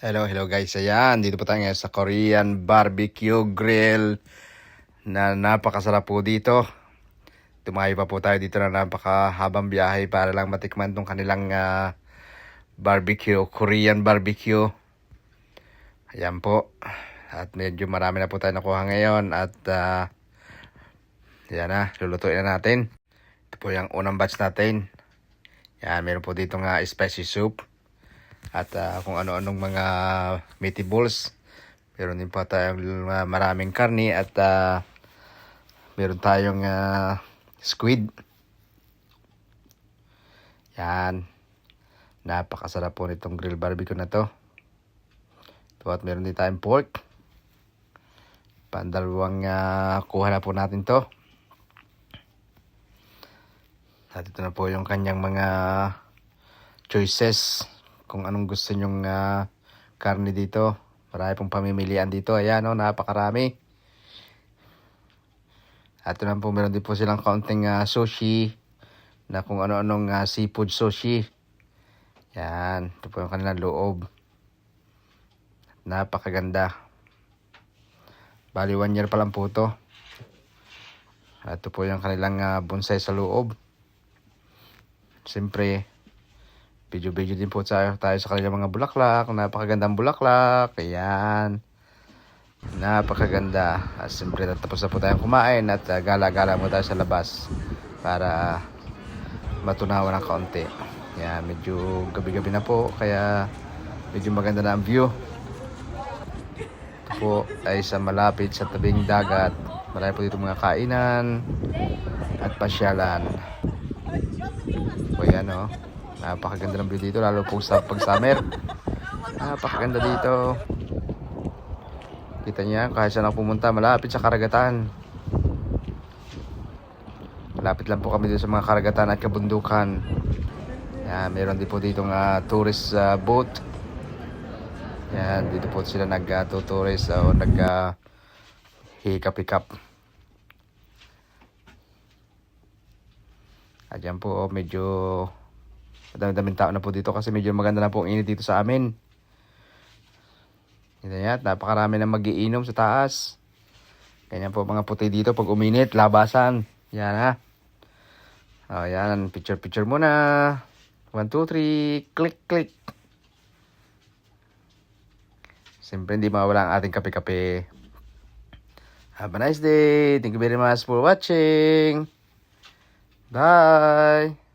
Hello guys. Ayan, dito po tayo ngayon sa Korean Barbecue Grill na napakasarap po dito. Tumayo pa po tayo dito na napakahabang biyahe para lang matikman tong kanilang barbecue, Korean barbecue. Ayan po. At medyo marami na po tayo nakuha ngayon at yan na, lulutuin na natin. Ito po yung unang batch natin. Yan, meron po dito nga spicy soup. At kung ano-anong mga meatables. Meron din pa tayong maraming karni at meron tayong squid. Yan. Napakasarap po nitong grill barbecue na to. At meron din tayong pork. Pandalawang kuha na po natin to. At ito na po yung kanyang mga choices. Kung anong gusto nyong karne dito. Marami pong pamimilian dito. Ayan o, napakarami. At ito na po, meron din po silang kaunting sushi. Na kung ano-anong seafood sushi. Yan. Ito po yung kanilang loob. Napakaganda. Bali 1 year pa lang po ito. At ito po yung kanilang bonsai sa loob. Siyempre, video din po tayo sa kanilang mga bulaklak. Napakagandang bulaklak. Ayan. Napakaganda. At siyempre, tapos na po tayong kumain. At gala-gala mo tayo sa labas. Para matunawan ng kaunti. Ayan, medyo gabi-gabi na po. Kaya medyo maganda na ang view. Ito po ay sa malapit sa tabing dagat. Marami po dito mga kainan. At pasyalan. O yan o. Napakaganda ng view dito, lalo po sa pag-summer. Napakaganda dito. Kita niya, kahit saan ako pumunta, malapit sa karagatan. Malapit lang po kami dito sa mga karagatan at kabundukan. Yan, meron din po dito tourist boat. Yan, dito po sila nag-tourist o nag-hikap-hikap. At yan po, medyo madaming tao na po dito kasi medyo maganda na po ang init dito sa amin. Yan, napakarami na magiinom sa taas. Ganyan po mga puti dito pag uminit, labasan. Yan ha. O yan, picture muna. 1, 2, 3, click. Siyempre hindi mawala ang ating kape-kape. Have a nice day. Thank you very much for watching. Bye.